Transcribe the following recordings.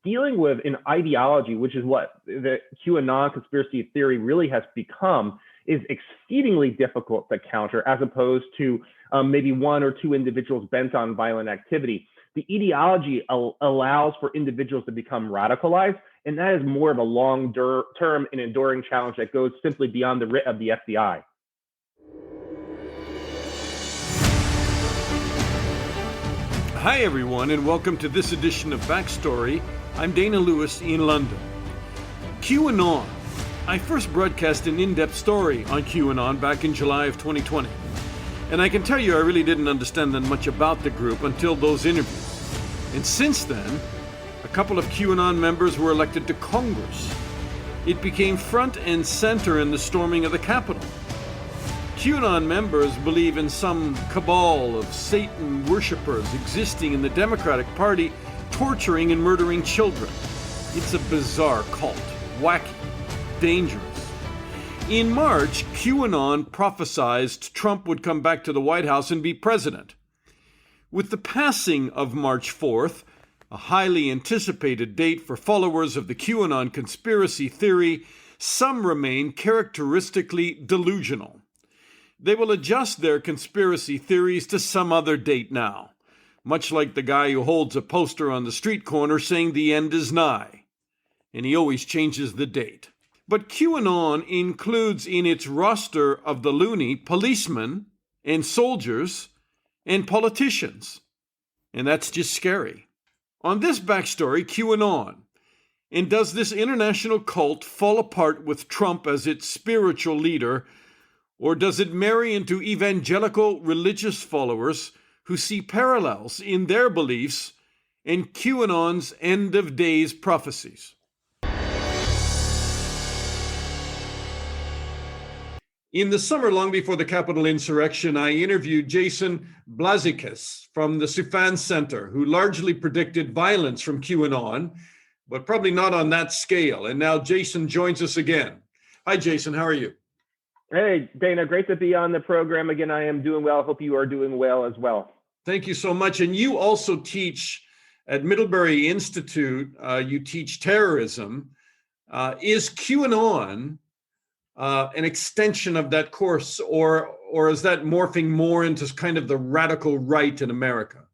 dealing with an ideology, which is what the QAnon conspiracy theory really has become, is exceedingly difficult to counter, as opposed to maybe one or two individuals bent on violent activity. The ideology allows for individuals to become radicalized, and that is more of a long-term and enduring challenge that goes simply beyond the writ of the FBI. Hi everyone, and welcome to this edition of Backstory. I'm Dana Lewis in London. QAnon. I first broadcast an in-depth story on QAnon back in July of 2020. And I can tell you I really didn't understand that much about the group until those interviews. And since then, a couple of QAnon members were elected to Congress. It became front and center in the storming of the Capitol. QAnon members believe in some cabal of Satan worshippers existing in the Democratic Party, torturing and murdering children. It's a bizarre cult, wacky, dangerous. In March, QAnon prophesized Trump would come back to the White House and be president. With the passing of March 4th, a highly anticipated date for followers of the QAnon conspiracy theory, some remain characteristically delusional. They will adjust their conspiracy theories to some other date now, much like the guy who holds a poster on the street corner saying the end is nigh, and he always changes the date. But QAnon includes in its roster of the loony policemen and soldiers and politicians, and that's just scary. On this backstory, QAnon, and does this international cult fall apart with Trump as its spiritual leader, or does it marry into evangelical religious followers who see parallels in their beliefs and QAnon's end-of-days prophecies? In the summer, long before the Capitol insurrection, I interviewed Jason Blazakis from the Soufan Center, who largely predicted violence from QAnon, but probably not on that scale. And now Jason joins us again. Hi, Jason. How are you? Hey, Dana, great to be on the program again. I am doing well. Hope you are doing well as well. Thank you so much. And you also teach at Middlebury Institute, you teach terrorism. Is QAnon an extension of that course, or is that morphing more into kind of the radical right in America?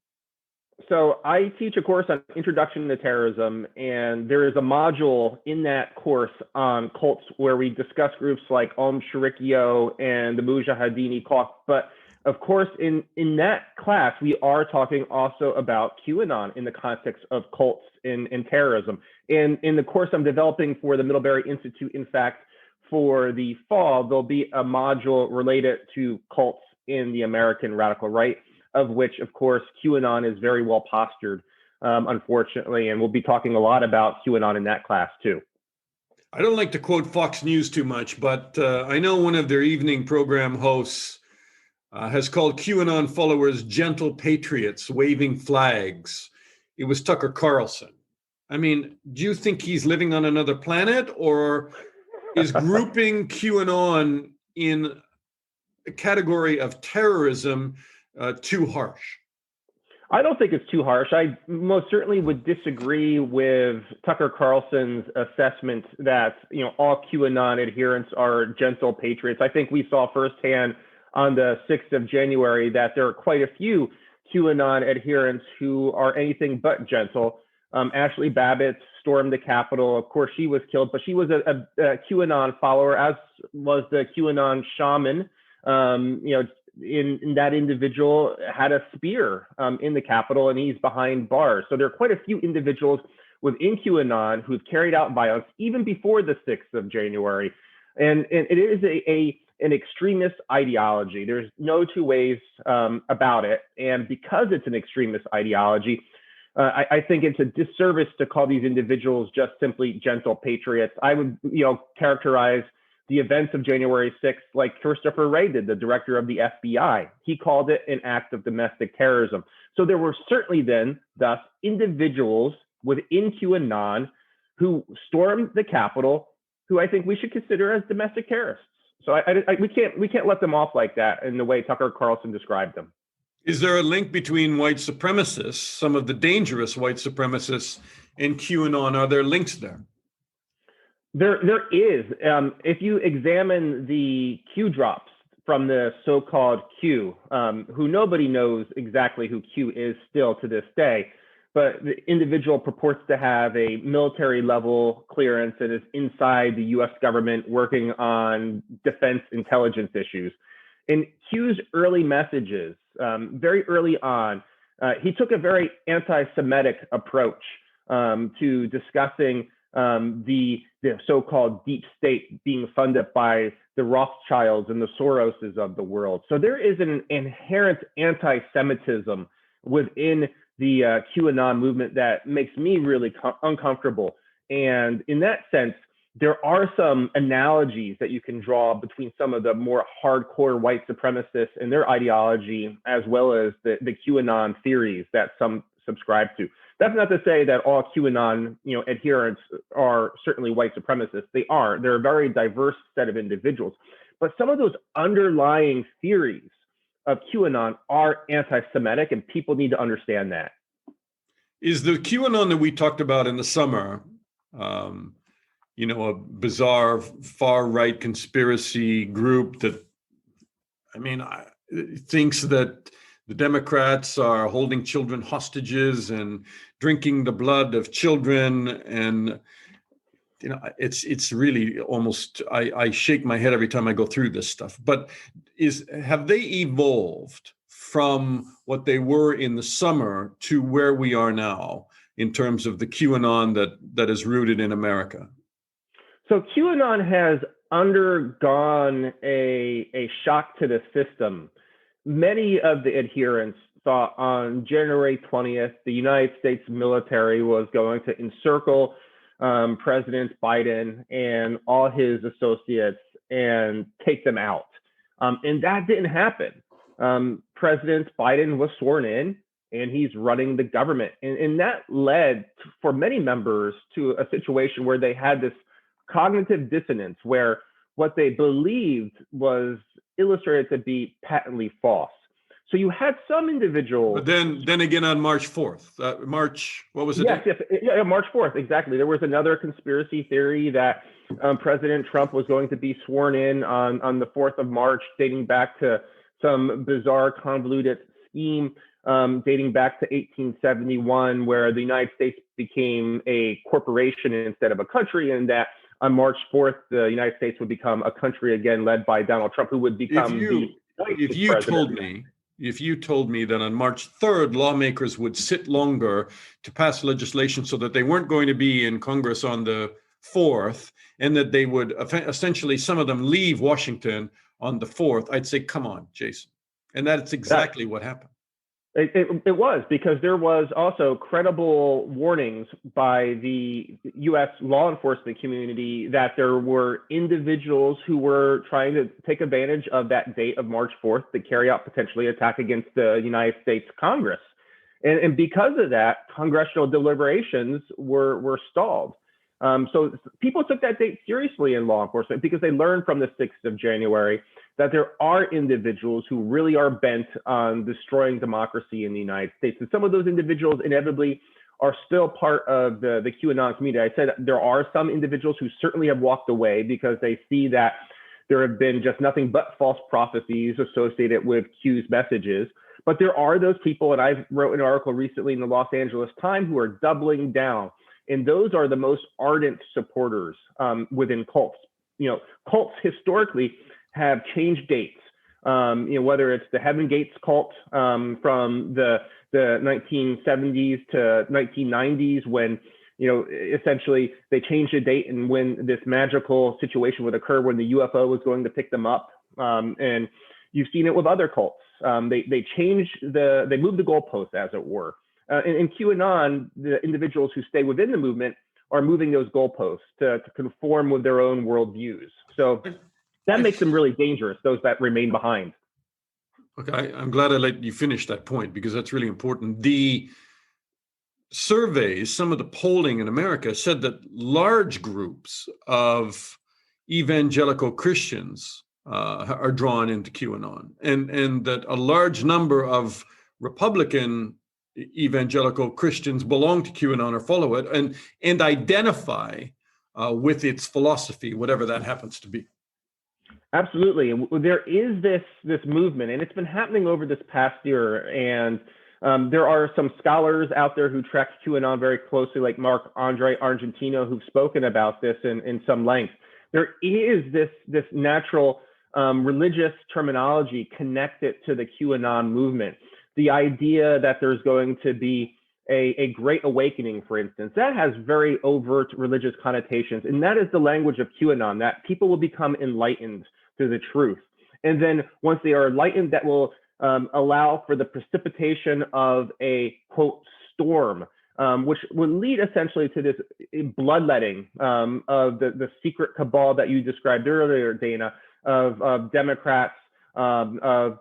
So I teach a course on Introduction to Terrorism, and there is a module in that course on cults where we discuss groups like Shariqio and the Mujahideen cult. But of course, in that class, we are talking also about QAnon in the context of cults and terrorism. And in the course I'm developing for the Middlebury Institute, in fact, for the fall, there'll be a module related to cults in the American radical right, of which, of course, QAnon is very well postured, unfortunately. And we'll be talking a lot about QAnon in that class, too. I don't like to quote Fox News too much, but I know one of their evening program hosts has called QAnon followers gentle patriots waving flags. It was Tucker Carlson. I mean, do you think he's living on another planet, or is grouping QAnon in a category of terrorism too harsh? I don't think it's too harsh. I most certainly would disagree with Tucker Carlson's assessment that, all QAnon adherents are gentle patriots. I think we saw firsthand on the 6th of January that there are quite a few QAnon adherents who are anything but gentle. Ashley Babbitt stormed the Capitol. Of course, she was killed, but she was a QAnon follower, as was the QAnon shaman. In that individual had a spear in the Capitol, and he's behind bars. So there are quite a few individuals within QAnon who've carried out violence even before the 6th of January. And it is an extremist ideology. There's no two ways about it. And because it's an extremist ideology, I think it's a disservice to call these individuals just simply gentle patriots. I would, characterize the events of January 6th like Christopher Wray did, the director of the FBI. He called it an act of domestic terrorism. So there were certainly then, thus, individuals within QAnon who stormed the Capitol, who I think we should consider as domestic terrorists. So we can't let them off like that in the way Tucker Carlson described them. Is there a link between white supremacists, some of the dangerous white supremacists, and QAnon? Are there links there? There is. If you examine the Q drops from the so-called Q, who nobody knows exactly who Q is still to this day, but the individual purports to have a military level clearance and is inside the US government working on defense intelligence issues. In Q's early messages, very early on, he took a very anti-Semitic approach to discussing the so-called deep state being funded by the Rothschilds and the Soroses of the world. So there is an inherent anti-Semitism within the QAnon movement that makes me really uncomfortable. And in that sense, there are some analogies that you can draw between some of the more hardcore white supremacists and their ideology, as well as the QAnon theories that some subscribe to. That's not to say that all QAnon, adherents are certainly white supremacists. They are. They're a very diverse set of individuals. But some of those underlying theories of QAnon are anti-Semitic, and people need to understand that. Is the QAnon that we talked about in the summer, a bizarre far-right conspiracy group that, thinks that the Democrats are holding children hostages and drinking the blood of children, and it's really almost I shake my head every time I go through this stuff. But have they evolved from what they were in the summer to where we are now in terms of the QAnon that is rooted in America? So QAnon has undergone a shock to the system. Many of the adherents thought on January 20th, the United States military was going to encircle President Biden and all his associates and take them out. And that didn't happen. President Biden was sworn in and he's running the government. And that led for many members to a situation where they had this cognitive dissonance where what they believed was illustrated to be patently false. So you had some individuals. But then again on March 4th, what was it? Yes, March 4th, exactly. There was another conspiracy theory that President Trump was going to be sworn in on the 4th of March, dating back to some bizarre convoluted scheme dating back to 1871, where the United States became a corporation instead of a country, and that on March 4th, the United States would become a country again led by Donald Trump, who would become If you told me that on March 3rd, lawmakers would sit longer to pass legislation so that they weren't going to be in Congress on the 4th, and that they would essentially, some of them leave Washington on the 4th, I'd say, come on, Jason. And that's exactly what happened. It was, because there was also credible warnings by the U.S. law enforcement community that there were individuals who were trying to take advantage of that date of March 4th to carry out potentially attack against the United States Congress. And because of that, congressional deliberations were stalled. So people took that date seriously in law enforcement because they learned from the 6th of January that there are individuals who really are bent on destroying democracy in the United States. And some of those individuals inevitably are still part of the QAnon community. I said there are some individuals who certainly have walked away because they see that there have been just nothing but false prophecies associated with Q's messages. But there are those people, and I wrote an article recently in the Los Angeles Times, who are doubling down. And those are the most ardent supporters within cults. Cults historically have changed dates, whether it's the Heaven Gates cult from the 1970s to 1990s, when essentially they changed the date and when this magical situation would occur when the UFO was going to pick them up. And you've seen it with other cults. They moved the goalposts, as it were. In QAnon, the individuals who stay within the movement are moving those goalposts to conform with their own worldviews. So that makes them really dangerous, those that remain behind. Okay, I'm glad I let you finish that point, because that's really important. The surveys, some of the polling in America said that large groups of evangelical Christians are drawn into QAnon, and that a large number of Republican evangelical Christians belong to QAnon or follow it, and identify with its philosophy, whatever that happens to be. Absolutely. And there is this movement, and it's been happening over this past year. And there are some scholars out there who track QAnon very closely, like Marc-André Argentino, who've spoken about this in some length. There is this natural religious terminology connected to the QAnon movement. The idea that there's going to be a great awakening, for instance, that has very overt religious connotations. And that is the language of QAnon, that people will become enlightened to the truth. And then once they are enlightened, that will allow for the precipitation of a, quote, storm, which would lead essentially to this bloodletting of the secret cabal that you described earlier, Dana, of Democrats, of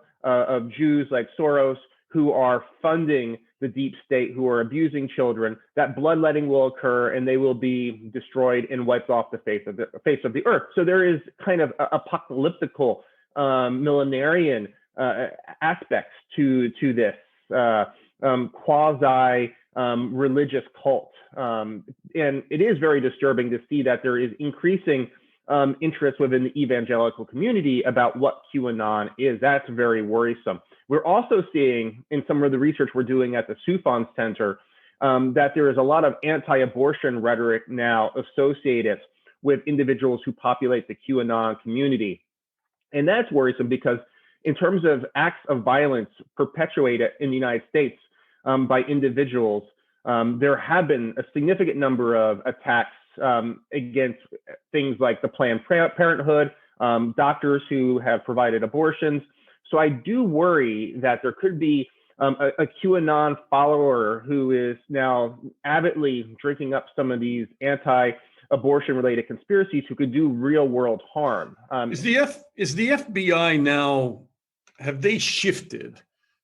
Jews like Soros, who are funding the deep state, who are abusing children. That bloodletting will occur, and they will be destroyed and wiped off the face of the earth. So there is kind of apocalyptical, millenarian aspects to this quasi religious cult, and it is very disturbing to see that there is increasing interest within the evangelical community about what QAnon is. That's very worrisome. We're also seeing in some of the research we're doing at the Soufan Center that there is a lot of anti-abortion rhetoric now associated with individuals who populate the QAnon community. And that's worrisome because in terms of acts of violence perpetuated in the United States by individuals, there have been a significant number of attacks against things like the Planned Parenthood, doctors who have provided abortions. So I do worry that there could be a QAnon follower who is now avidly drinking up some of these anti-abortion related conspiracies who could do real world harm. Is the FBI now, have they shifted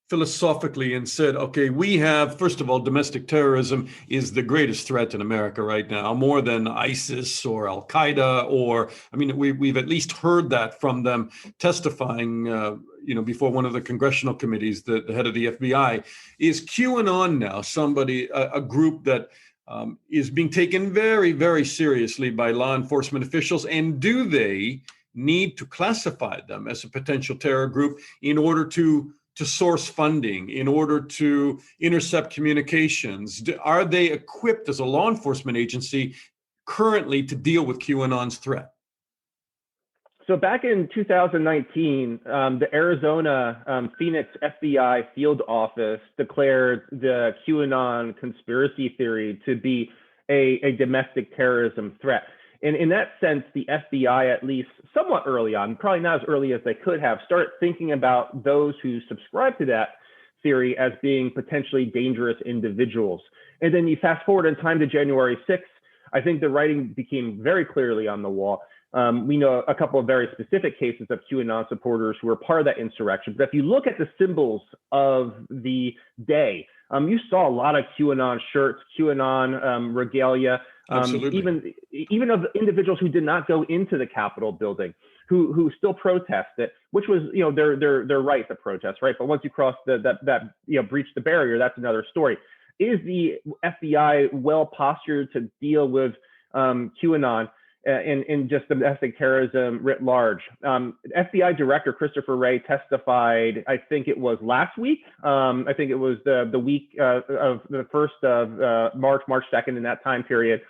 philosophically and said, okay, we have, first of all, domestic terrorism is the greatest threat in America right now, more than ISIS or Al Qaeda, or, I mean, we've at least heard that from them testifying, before one of the congressional committees, the head of the FBI. Is QAnon now a group that is being taken very, very seriously by law enforcement officials? And do they need to classify them as a potential terror group in order to source funding, in order to intercept communications? Are they equipped as a law enforcement agency currently to deal with QAnon's threat? So back in 2019, the Arizona Phoenix FBI field office declared the QAnon conspiracy theory to be a domestic terrorism threat. And in that sense, the FBI, at least somewhat early on, probably not as early as they could have, started thinking about those who subscribe to that theory as being potentially dangerous individuals. And then you fast forward in time to January 6th, I think the writing became very clearly on the wall. We know a couple of very specific cases of QAnon supporters who were part of that insurrection. But if you look at the symbols of the day, you saw a lot of QAnon shirts, QAnon regalia, even of individuals who did not go into the Capitol building, who still protested, which was their right to protest, right? But once you cross that breach the barrier, that's another story. Is the FBI well postured to deal with QAnon and just domestic terrorism writ large? FBI Director Christopher Wray testified, I think it was last week. I think it was the week of the 1st of March 2nd, in that time period.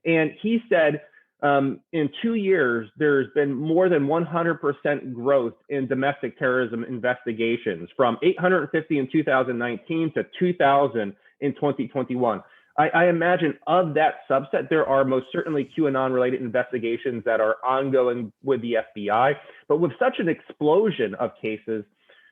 And he said in 2 years, there's been more than 100% growth in domestic terrorism investigations, from 850 in 2019 to 2,000 in 2021. I imagine of that subset, there are most certainly QAnon-related investigations that are ongoing with the FBI. But with such an explosion of cases,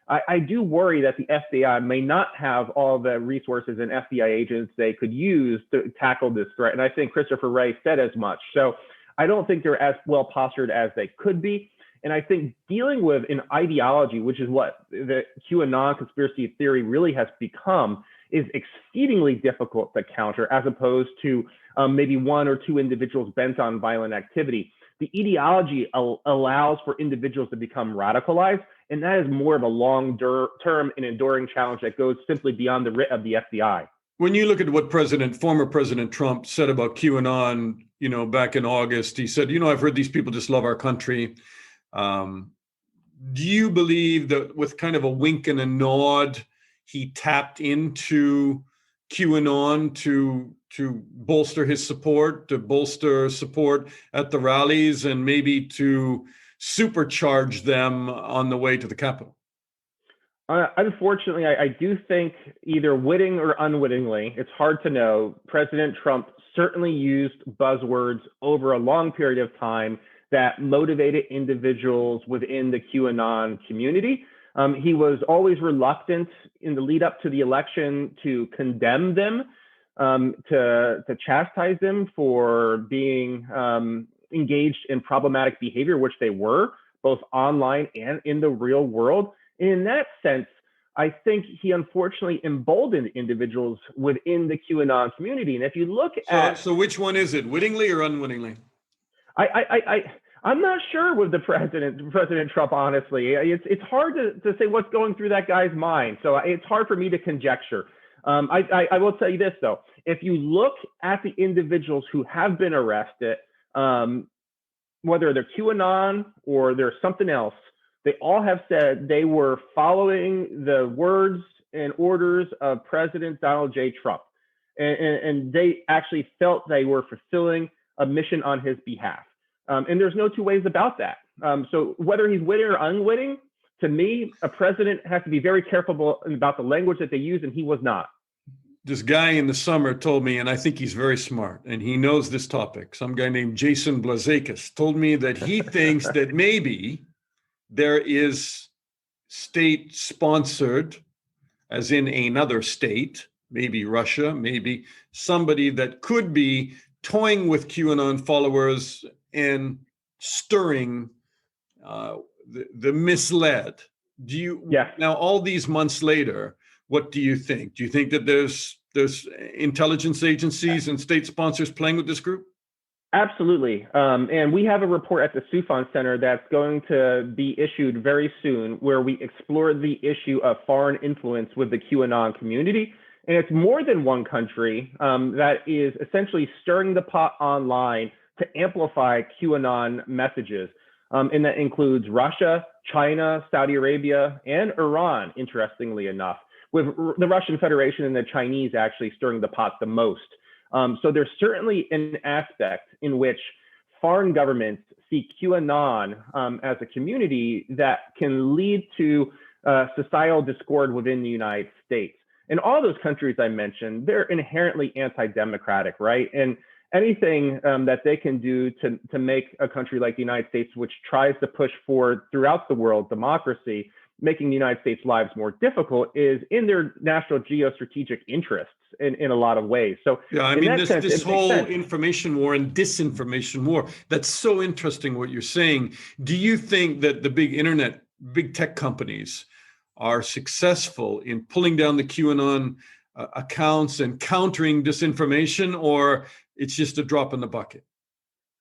I do worry that the FBI may not have all the resources and FBI agents they could use to tackle this threat. And I think Christopher Wray said as much. So I don't think they're as well postured as they could be. And I think dealing with an ideology, which is what the QAnon conspiracy theory really has become, is exceedingly difficult to counter, as opposed to maybe one or two individuals bent on violent activity. The ideology allows for individuals to become radicalized, And that is more of a long-term and enduring challenge that goes simply beyond the writ of the FBI. When you look at what former President Trump said about QAnon, back in August, he said, I've heard these people just love our country. Do you believe that with kind of a wink and a nod, he tapped into QAnon to bolster his support, to bolster support at the rallies, and maybe to supercharge them on the way to the Capitol? Unfortunately, I do think either witting or unwittingly, it's hard to know, President Trump certainly used buzzwords over a long period of time that motivated individuals within the QAnon community. He was always reluctant in the lead up to the election to condemn them, to chastise them for being engaged in problematic behavior, which they were, both online and in the real world. In that sense, I think he unfortunately emboldened individuals within the QAnon community. And if you look So which one is it, wittingly or unwittingly? I'm not sure with President Trump, honestly. It's hard to say what's going through that guy's mind. So it's hard for me to conjecture. I will tell you this, though. If you look at the individuals who have been arrested, whether they're QAnon or they're something else, they all have said they were following the words and orders of President Donald J. Trump. And they actually felt they were fulfilling a mission on his behalf. And there's no two ways about that. So whether he's witting or unwitting, to me, a president has to be very careful about the language that they use, and he was not. This guy in the summer told me, and I think he's very smart, and he knows this topic. Some guy named Jason Blazakis told me that he thinks that maybe there is state-sponsored, as in another state, maybe Russia, maybe somebody that could be toying with QAnon followers and stirring the misled. Now, all these months later, what do you think? Do you think that there's intelligence agencies and state sponsors playing with this group? Absolutely. And we have a report at the Soufan Center that's going to be issued very soon, where we explore the issue of foreign influence with the QAnon community. And it's more than one country that is essentially stirring the pot online to amplify QAnon messages. And that includes Russia, China, Saudi Arabia, and Iran, interestingly enough, with the Russian Federation and the Chinese actually stirring the pot the most. So there's certainly an aspect in which foreign governments see QAnon as a community that can lead to societal discord within the United States. And all those countries I mentioned, they're inherently anti-democratic, right? And anything that they can do to make a country like the United States, which tries to push forward throughout the world democracy, making the United States' lives more difficult, is in their national geostrategic interests in a lot of ways. So yeah, I mean, this whole information war and disinformation war, that's so interesting what you're saying. Do you think that the big tech companies are successful in pulling down the QAnon accounts and countering disinformation, or it's just a drop in the bucket?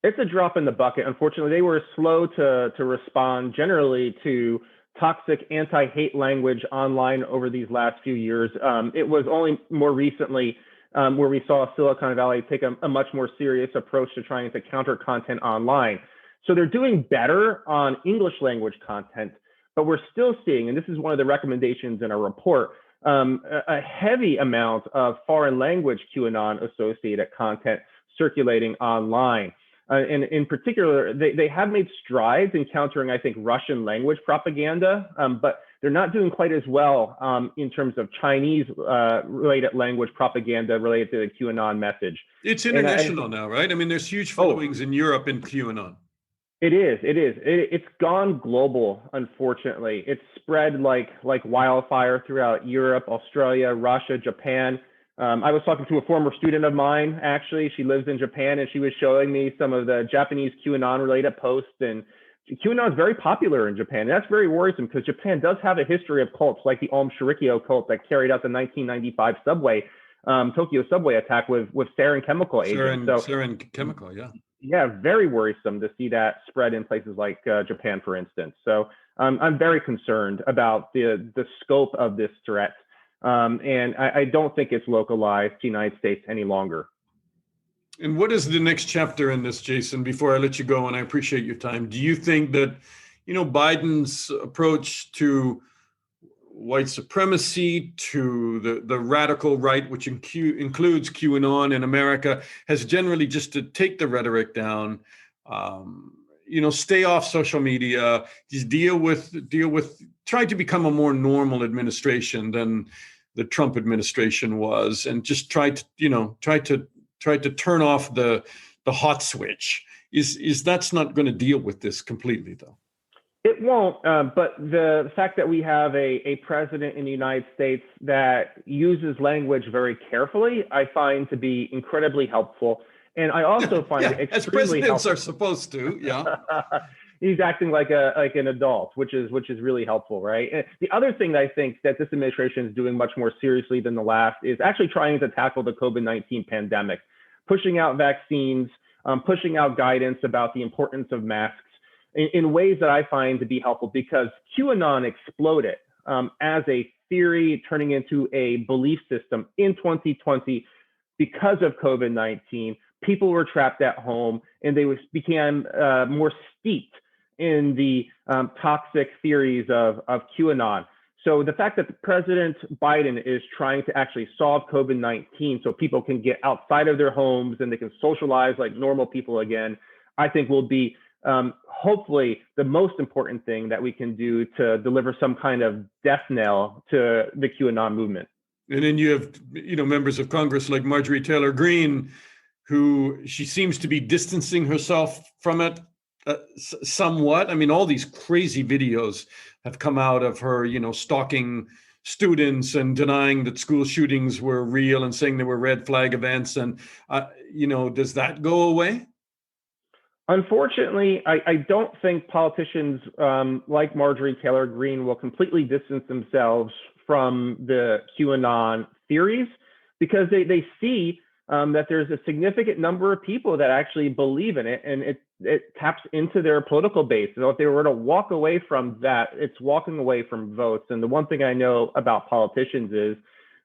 It's a drop in the bucket. Unfortunately, they were slow to respond generally to toxic anti-hate language online over these last few years. It was only more recently where we saw Silicon Valley take a much more serious approach to trying to counter content online. So they're doing better on English language content, but we're still seeing, and this is one of the recommendations in our report, a heavy amount of foreign language QAnon associated content circulating online. And in particular, they have made strides in countering, I think, Russian language propaganda, but they're not doing quite as well in terms of Chinese related language propaganda related to the QAnon message. It's international now, right? I mean, there's huge followings in Europe in QAnon. It is. It's gone global, unfortunately. It's spread like wildfire throughout Europe, Australia, Russia, Japan. I was talking to a former student of mine, actually. She lives in Japan, and she was showing me some of the Japanese QAnon-related posts. And QAnon is very popular in Japan. And that's very worrisome because Japan does have a history of cults like the Aum Shinrikyo cult that carried out the 1995 Tokyo subway attack with sarin chemical agents. Sarin chemical, yeah. Yeah, very worrisome to see that spread in places like Japan, for instance. So I'm very concerned about the scope of this threat. And I don't think it's localized to the United States any longer. And what is the next chapter in this, Jason, before I let you go? And I appreciate your time. Do you think that, Biden's approach to white supremacy, to the radical right, which includes QAnon in America, has generally just to take the rhetoric down, stay off social media, just deal with, try to become a more normal administration than the Trump administration was, and just try to turn off the hot switch. Is that's not going to deal with this completely, though? It won't, but the fact that we have a president in the United States that uses language very carefully, I find to be incredibly helpful. And I also find it extremely as presidents helpful. Are supposed to, yeah. He's acting like an adult, which is really helpful, right? And the other thing that I think that this administration is doing much more seriously than the last is actually trying to tackle the COVID-19 pandemic, pushing out vaccines, pushing out guidance about the importance of masks in ways that I find to be helpful, because QAnon exploded as a theory turning into a belief system in 2020 because of COVID-19. People were trapped at home and they became more steeped in the toxic theories of QAnon. So the fact that President Biden is trying to actually solve COVID-19 so people can get outside of their homes and they can socialize like normal people again, I think will be hopefully the most important thing that we can do to deliver some kind of death knell to the QAnon movement. And then you have, members of Congress like Marjorie Taylor Greene, who she seems to be distancing herself from it somewhat. I mean, all these crazy videos have come out of her, stalking students and denying that school shootings were real and saying they were red flag events. And, does that go away? Unfortunately, I don't think politicians like Marjorie Taylor Greene will completely distance themselves from the QAnon theories, because they see that there's a significant number of people that actually believe in it, and it taps into their political base. So if they were to walk away from that, it's walking away from votes. And the one thing I know about politicians is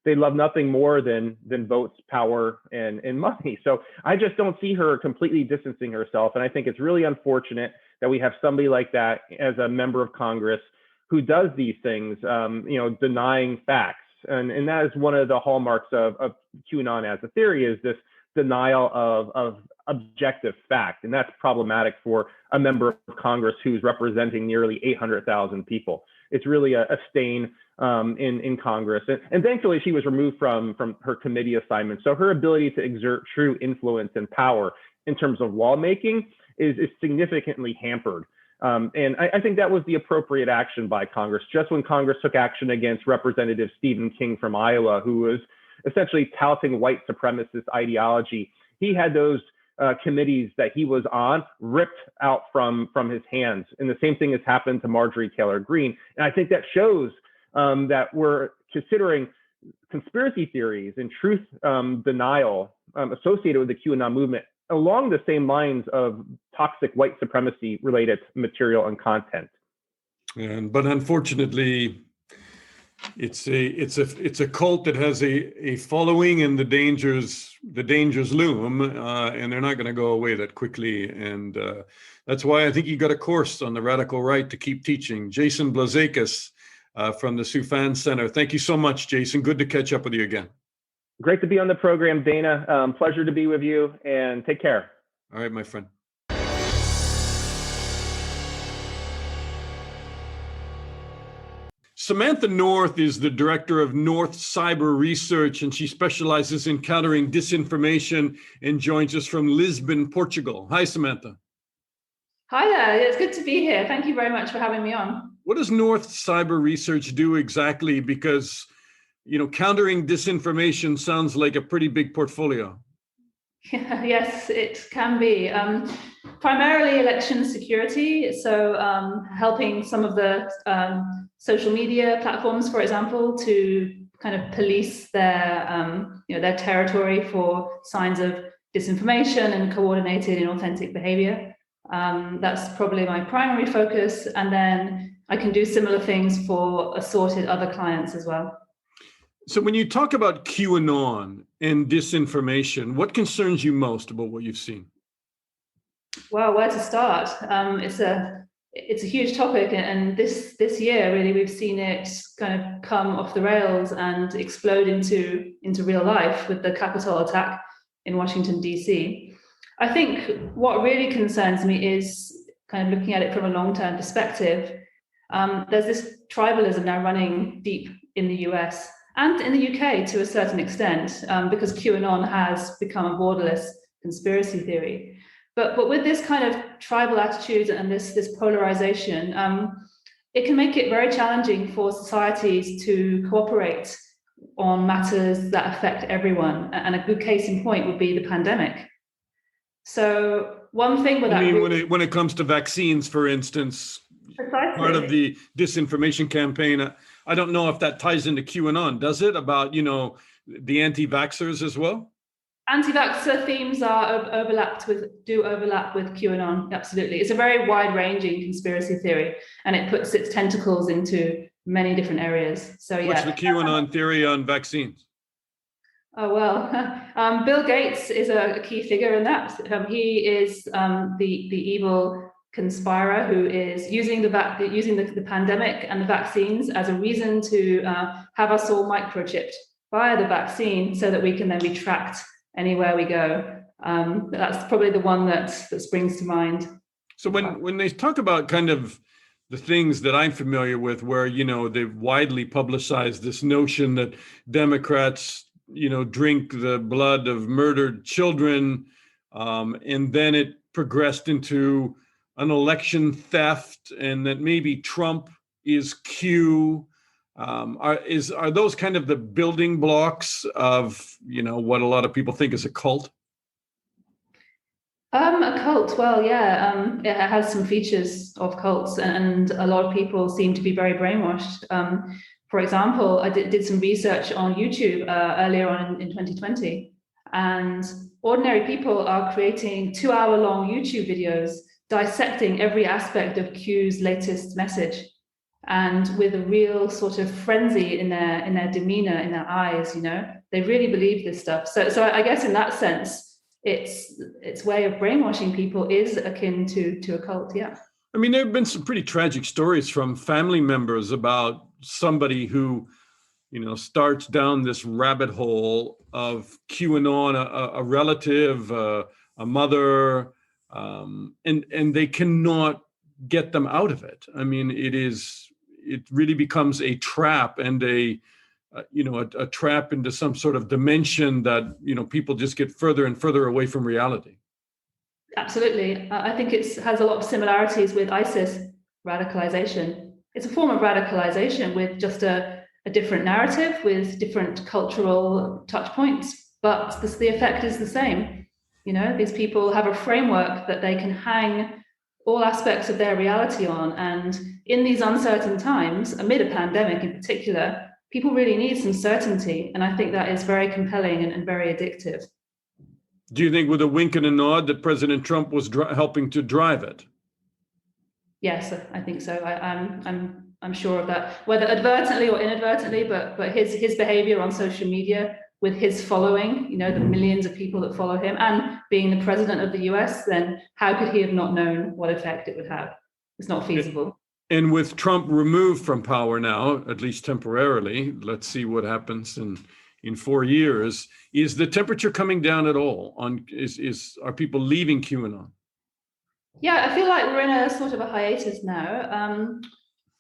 they love nothing more than votes, power, and money. So I just don't see her completely distancing herself. And I think it's really unfortunate that we have somebody like that as a member of Congress who does these things, denying facts. And that is one of the hallmarks of QAnon as a theory, is this denial of objective fact. And that's problematic for a member of Congress who's representing nearly 800,000 people. It's really a stain in Congress. And thankfully, she was removed from her committee assignment. So her ability to exert true influence and power in terms of lawmaking is significantly hampered. And I think that was the appropriate action by Congress. Just when Congress took action against Representative Stephen King from Iowa, who was essentially touting white supremacist ideology, he had those committees that he was on ripped out from his hands. And the same thing has happened to Marjorie Taylor Greene. And I think that shows that we're considering conspiracy theories and truth denial associated with the QAnon movement along the same lines of toxic white supremacy related material and content. But unfortunately, it's a cult that has a following, and the dangers loom, and they're not going to go away that quickly. And that's why I think you got a course on the radical right to keep teaching. Jason Blazakis from the Soufan Center. Thank you so much, Jason. Good to catch up with you again. Great to be on the program, Dana. Pleasure to be with you, and take care. All right, my friend. Samantha North is the director of North Cyber Research, and she specializes in countering disinformation and joins us from Lisbon, Portugal. Hi, Samantha. Hi there. It's good to be here. Thank you very much for having me on. What does North Cyber Research do exactly? Because, countering disinformation sounds like a pretty big portfolio. Yes, it can be. Primarily election security, so helping some of the social media platforms, for example, to kind of police their territory for signs of disinformation and coordinated inauthentic behavior. That's probably my primary focus. And then I can do similar things for assorted other clients as well. So when you talk about QAnon and disinformation, what concerns you most about what you've seen? Well, where to start? It's a huge topic, and this year really we've seen it kind of come off the rails and explode into real life with the Capitol attack in Washington, DC. I think what really concerns me is kind of looking at it from a long-term perspective. There's this tribalism now running deep in the US and in the UK to a certain extent, because QAnon has become a borderless conspiracy theory. But with this kind of tribal attitude and this polarization, it can make it very challenging for societies to cooperate on matters that affect everyone. And a good case in point would be the pandemic. So one thing with that, I mean, when it comes to vaccines, for instance, precisely. Part of the disinformation campaign, I don't know if that ties into QAnon, does it? About, the anti-vaxxers as well? Anti-vaxxer themes do overlap with QAnon, absolutely. It's a very wide-ranging conspiracy theory, and it puts its tentacles into many different areas. So, What's the QAnon theory on vaccines? Oh, well, Bill Gates is a key figure in that. He is the evil conspirer who is using the pandemic and the vaccines as a reason to have us all microchipped via the vaccine so that we can then be tracked anywhere we go. That's probably the one that springs to mind. So when they talk about kind of the things that I'm familiar with, where, they've widely publicized this notion that Democrats, drink the blood of murdered children, and then it progressed into an election theft, and that maybe Trump is Q. Are those kind of the building blocks of, what a lot of people think is a cult? A cult, well, yeah, it has some features of cults, and a lot of people seem to be very brainwashed. For example, I did some research on YouTube earlier on in 2020, and ordinary people are creating 2-hour-long YouTube videos dissecting every aspect of Q's latest message, and with a real sort of frenzy in their demeanor, in their eyes. They really believe this stuff. So I guess in that sense, its way of brainwashing people is akin to a cult. Yeah. I mean, there have been some pretty tragic stories from family members about somebody who, starts down this rabbit hole of QAnon, a relative, a mother, and they cannot get them out of it. I mean, it really becomes a trap, and a trap into some sort of dimension that, people just get further and further away from reality. Absolutely. I think it has a lot of similarities with ISIS radicalization. It's a form of radicalization with just a different narrative, with different cultural touch points, but the effect is the same. These people have a framework that they can hang all aspects of their reality on. And in these uncertain times, amid a pandemic in particular, people really need some certainty. And I think that is very compelling and very addictive. Do you think with a wink and a nod that President Trump was helping to drive it? Yes, I think so. I'm sure of that, whether advertently or inadvertently, but his behavior on social media with his following, the millions of people that follow him, and being the president of the US, then how could he have not known what effect it would have? It's not feasible. And with Trump removed from power now, at least temporarily, let's see what happens in 4 years. Is the temperature coming down at all? Are people leaving QAnon? Yeah, I feel like we're in a sort of a hiatus now.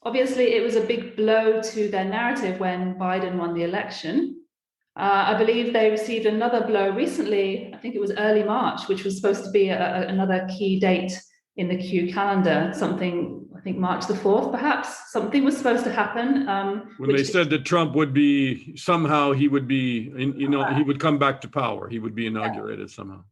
Obviously, it was a big blow to their narrative when Biden won the election. I believe they received another blow recently. I think it was early March, which was supposed to be another key date in the Q calendar. Something, I think March the 4th, perhaps. Something was supposed to happen. When they said that Trump would be, somehow he would be, he would come back to power. He would be inaugurated somehow.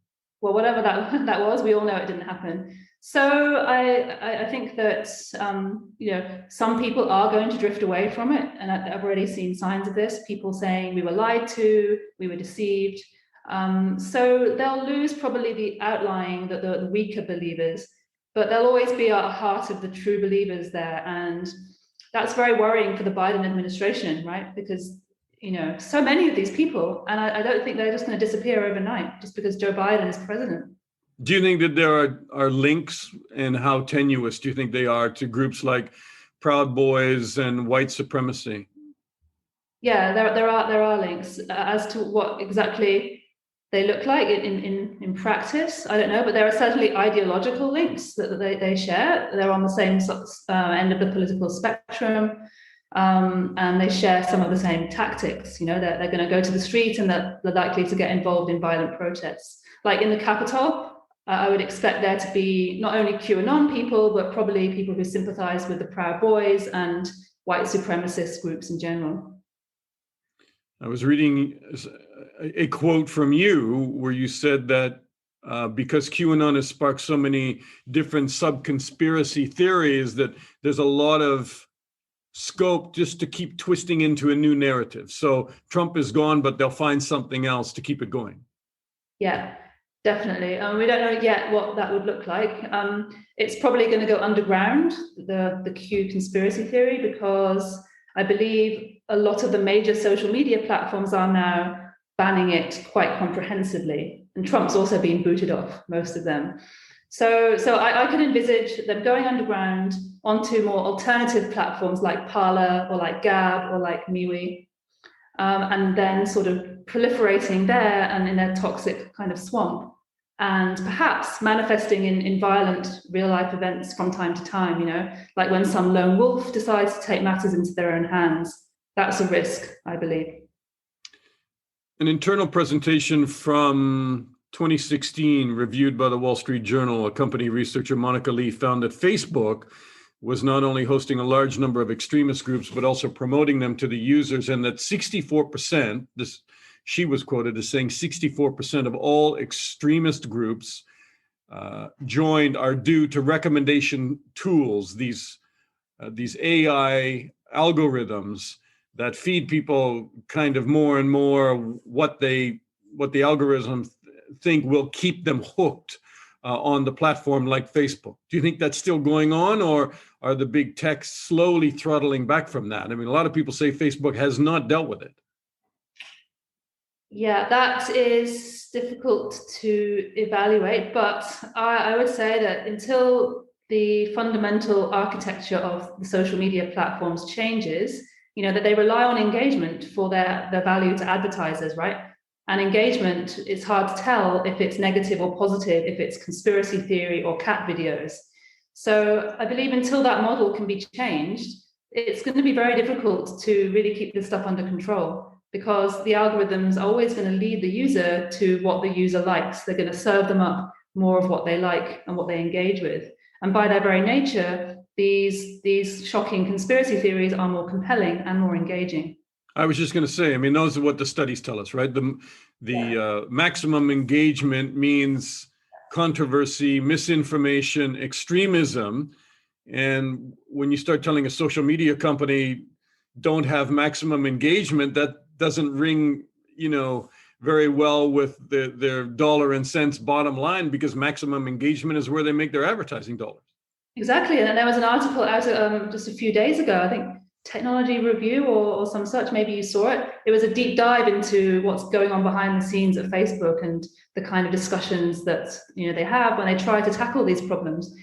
Well, whatever that was, we all know it didn't happen. So I think that some people are going to drift away from it, and I've already seen signs of this. People saying we were lied to, we were deceived. So they'll lose probably the outlying, the weaker believers, but they'll always be at the heart of the true believers there. And that's very worrying for the Biden administration, right? Because, so many of these people, and I don't think they're just going to disappear overnight just because Joe Biden is president. Do you think that there are links, and how tenuous do you think they are, to groups like Proud Boys and white supremacy? Yeah, there are links as to what exactly they look like in practice. I don't know, but there are certainly ideological links that they share. They're on the same end of the political spectrum, and they share some of the same tactics. They're going to go to the street, and they're likely to get involved in violent protests. Like in the Capitol, I would expect there to be not only QAnon people, but probably people who sympathize with the Proud Boys and white supremacist groups in general. I was reading a quote from you where you said that because QAnon has sparked so many different sub-conspiracy theories, that there's a lot of scope just to keep twisting into a new narrative. So Trump is gone, but they'll find something else to keep it going. Yeah, definitely. We don't know yet what that would look like. It's probably going to go underground, the Q conspiracy theory, because I believe a lot of the major social media platforms are now banning it quite comprehensively. And Trump's also been booted off, most of them. So I could envisage them going underground onto more alternative platforms like Parler or like Gab or like MeWe, and then sort of proliferating there and in a toxic kind of swamp, and perhaps manifesting in violent real life events from time to time, like when some lone wolf decides to take matters into their own hands. That's a risk, I believe. An internal presentation from 2016 reviewed by the Wall Street Journal, a company researcher, Monica Lee, found that Facebook was not only hosting a large number of extremist groups, but also promoting them to the users, and that 64%, she was quoted as saying 64% of all extremist groups joined are due to recommendation tools, these AI algorithms that feed people kind of more and more what the algorithms think will keep them hooked on the platform like Facebook. Do you think that's still going on, or are the big techs slowly throttling back from that? I mean, a lot of people say Facebook has not dealt with it. Yeah, that is difficult to evaluate, but I would say that until the fundamental architecture of the social media platforms changes, that they rely on engagement for their value to advertisers, right? And engagement, it's hard to tell if it's negative or positive, if it's conspiracy theory or cat videos. So I believe until that model can be changed, it's going to be very difficult to really keep this stuff under control, because the algorithms are always going to lead the user to what the user likes. They're going to serve them up more of what they like and what they engage with. And by their very nature, these shocking conspiracy theories are more compelling and more engaging. I was just going to say, I mean, those are what the studies tell us, right? The maximum engagement means controversy, misinformation, extremism. And when you start telling a social media company don't have maximum engagement, that doesn't ring, very well with their dollar and cents bottom line, because maximum engagement is where they make their advertising dollars. Exactly. And there was an article out just a few days ago, I think Technology Review or some such, maybe you saw it. It was a deep dive into what's going on behind the scenes at Facebook and the kind of discussions that they have when they try to tackle these problems.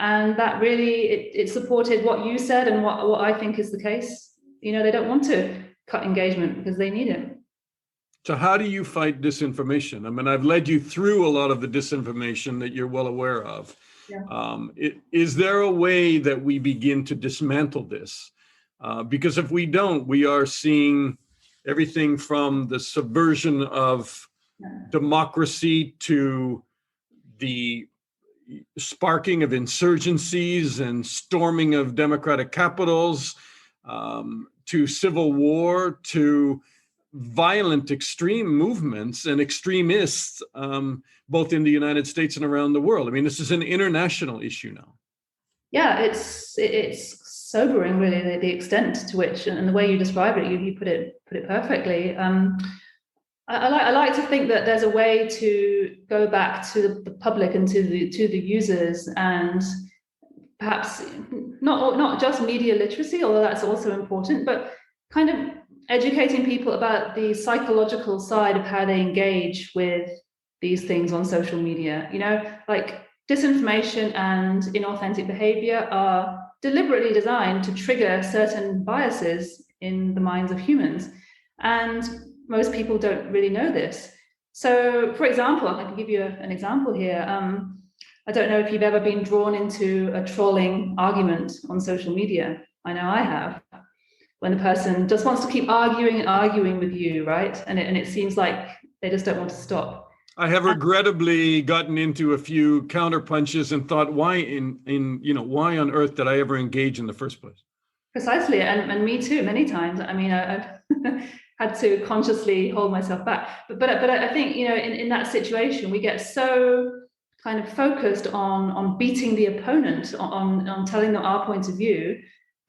And that really, it supported what you said and what I think is the case. They don't want to cut engagement because they need it. So how do you fight disinformation? I mean, I've led you through a lot of the disinformation that you're well aware of. Yeah. Is there a way that we begin to dismantle this? Because if we don't, we are seeing everything from the subversion of democracy to the sparking of insurgencies and storming of democratic capitals, to civil war, to violent extreme movements and extremists, both in the United States and around the world. I mean, this is an international issue now. Yeah, it's sobering, really, the extent to which, and the way you describe it, you put it perfectly. I like to think that there's a way to go back to the public and to the users, and perhaps not just media literacy, although that's also important, but kind of educating people about the psychological side of how they engage with these things on social media. Like disinformation and inauthentic behavior are deliberately designed to trigger certain biases in the minds of humans. And most people don't really know this. So, for example, I can give you an example here. I don't know if you've ever been drawn into a trolling argument on social media. I know I have. When the person just wants to keep arguing and arguing with you, right? And it seems like they just don't want to stop. I have regrettably gotten into a few counterpunches and thought, why why on earth did I ever engage in the first place? Precisely, and me too, many times. I mean, I've had to consciously hold myself back. But I think, in that situation, we get so kind of focused on beating the opponent, on telling them our point of view,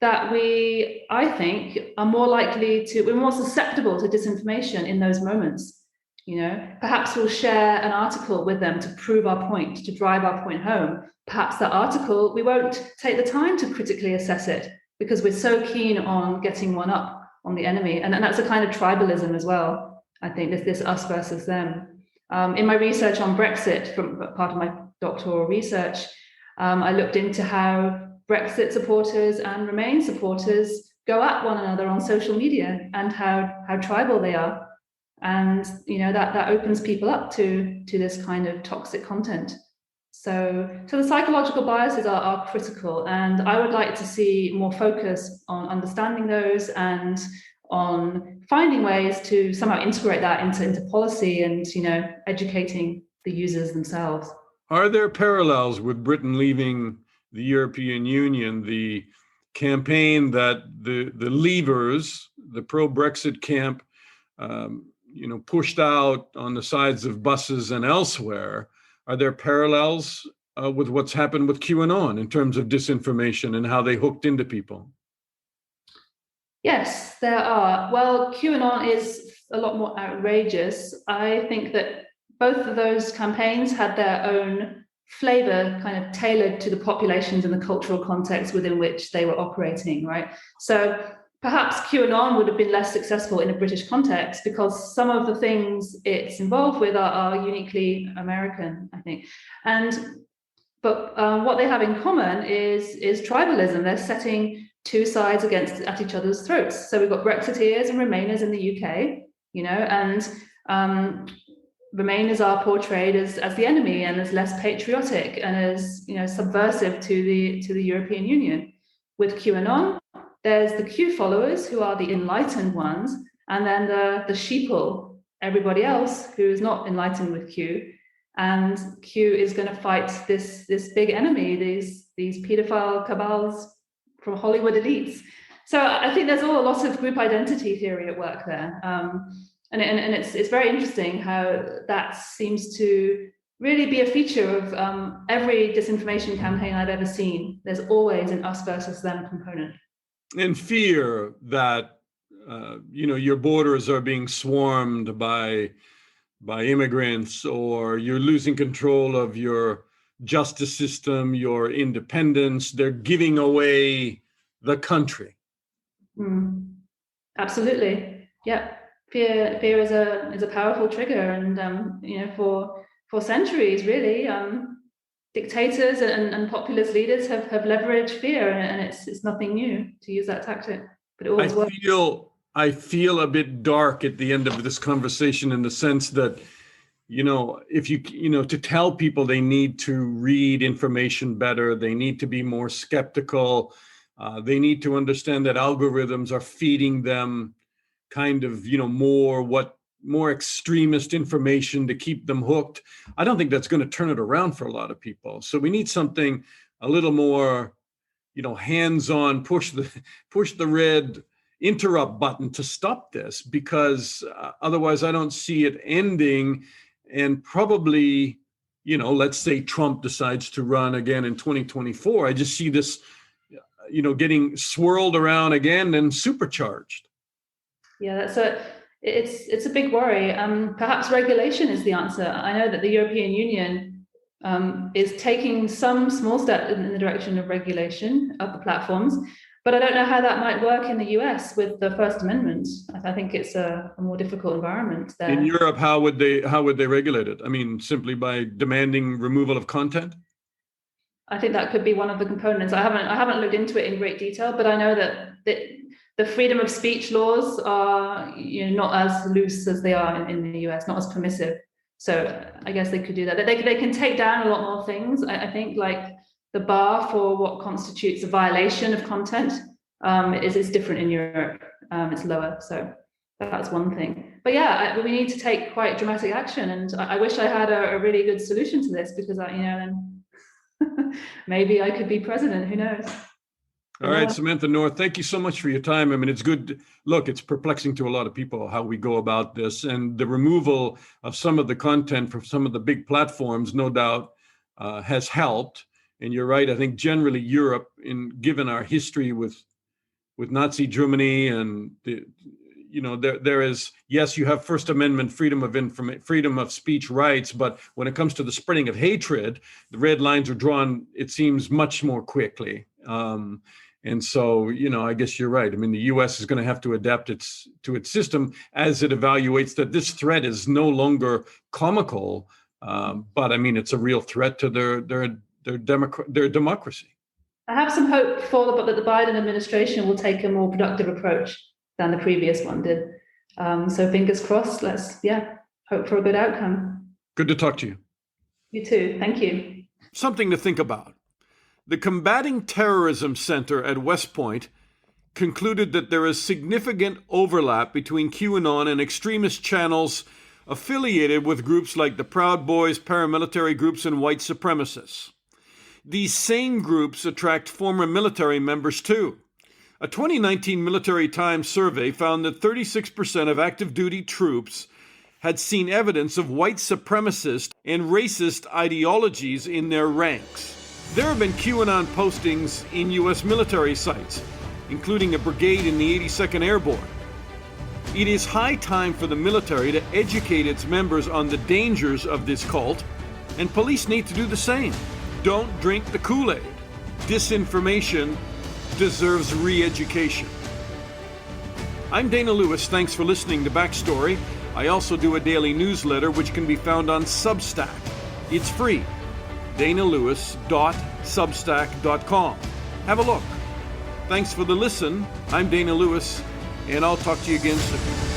that we, I think, are more likely to, we're more susceptible to disinformation in those moments. Perhaps we'll share an article with them to prove our point, to drive our point home. Perhaps that article, we won't take the time to critically assess it because we're so keen on getting one up on the enemy. And that's a kind of tribalism as well. I think this us versus them. In my research on Brexit, from part of my doctoral research, I looked into how Brexit supporters and Remain supporters go at one another on social media and how tribal they are. And that opens people up to this kind of toxic content. So the psychological biases are critical, and I would like to see more focus on understanding those and on finding ways to somehow integrate that into policy and educating the users themselves. Are there parallels with Britain leaving the European Union? The campaign that the Leavers, the pro-Brexit camp, pushed out on the sides of buses and elsewhere. Are there parallels with what's happened with QAnon in terms of disinformation and how they hooked into people? Yes, there are. Well, QAnon is a lot more outrageous. I think that both of those campaigns had their own flavor kind of tailored to the populations and the cultural context within which they were operating, right? So perhaps QAnon would have been less successful in a British context because some of the things it's involved with are uniquely American, I think. But what they have in common is tribalism. They're setting two sides at each other's throats. So we've got Brexiteers and Remainers in the UK, and Remainers are portrayed as the enemy and as less patriotic and as subversive to the European Union. With QAnon, there's the Q followers who are the enlightened ones, and then the sheeple, everybody else who is not enlightened with Q. And Q is going to fight this big enemy, these pedophile cabals from Hollywood elites. So I think there's all a lot of group identity theory at work there. And it's very interesting how that seems to really be a feature of every disinformation campaign I've ever seen. There's always an us versus them component. And fear that, your borders are being swarmed by immigrants, or you're losing control of your justice system, your independence. They're giving away the country. Absolutely. Yeah. Fear is a powerful trigger, and for centuries, really, dictators and populist leaders have leveraged fear, and it's nothing new to use that tactic. But it always works. I feel a bit dark at the end of this conversation in the sense that, if to tell people they need to read information better, they need to be more skeptical, they need to understand that algorithms are feeding them kind of, more extremist information to keep them hooked. I don't think that's going to turn it around for a lot of people. So we need something a little more, hands-on, push the red interrupt button to stop this, because otherwise I don't see it ending. And probably, let's say Trump decides to run again in 2024. I just see this, getting swirled around again and supercharged. Yeah, it's a big worry. Perhaps regulation is the answer. I know that the European Union is taking some small step in the direction of regulation of the platforms, but I don't know how that might work in the US with the First Amendment. I think it's a more difficult environment there. In Europe, how would they regulate it? I mean, simply by demanding removal of content? I think that could be one of the components. I haven't looked into it in great detail, but I know that the freedom of speech laws are not as loose as they are in the US, not as permissive. So I guess they could do that. They can take down a lot more things. I think like the bar for what constitutes a violation of content is different in Europe. It's lower. So that's one thing. But yeah, we need to take quite dramatic action. And I wish I had a really good solution to this, because then maybe I could be president. Who knows? All right, Samantha North, thank you so much for your time. I mean, it's good. Look, it's perplexing to a lot of people how we go about this, and the removal of some of the content from some of the big platforms, no doubt, has helped. And you're right. I think generally Europe, given our history with Nazi Germany, and there is, yes, you have First Amendment freedom of speech rights, but when it comes to the spreading of hatred, the red lines are drawn, it seems, much more quickly. And so, I guess you're right. I mean, the U.S. is going to have to adapt to its system as it evaluates that this threat is no longer comical, but I mean, it's a real threat to their democracy. I have some hope that the Biden administration will take a more productive approach than the previous one did. So fingers crossed. Let's hope for a good outcome. Good to talk to you. You too. Thank you. Something to think about. The Combating Terrorism Center at West Point concluded that there is significant overlap between QAnon and extremist channels affiliated with groups like the Proud Boys, paramilitary groups, and white supremacists. These same groups attract former military members too. A 2019 Military Times survey found that 36% of active duty troops had seen evidence of white supremacist and racist ideologies in their ranks. There have been QAnon postings in U.S. military sites, including a brigade in the 82nd Airborne. It is high time for the military to educate its members on the dangers of this cult, and police need to do the same. Don't drink the Kool-Aid. Disinformation deserves re-education. I'm Dana Lewis. Thanks for listening to Backstory. I also do a daily newsletter which can be found on Substack. It's free. danalewis.substack.com. Have a look. Thanks for the listen. I'm Dana Lewis, and I'll talk to you again soon.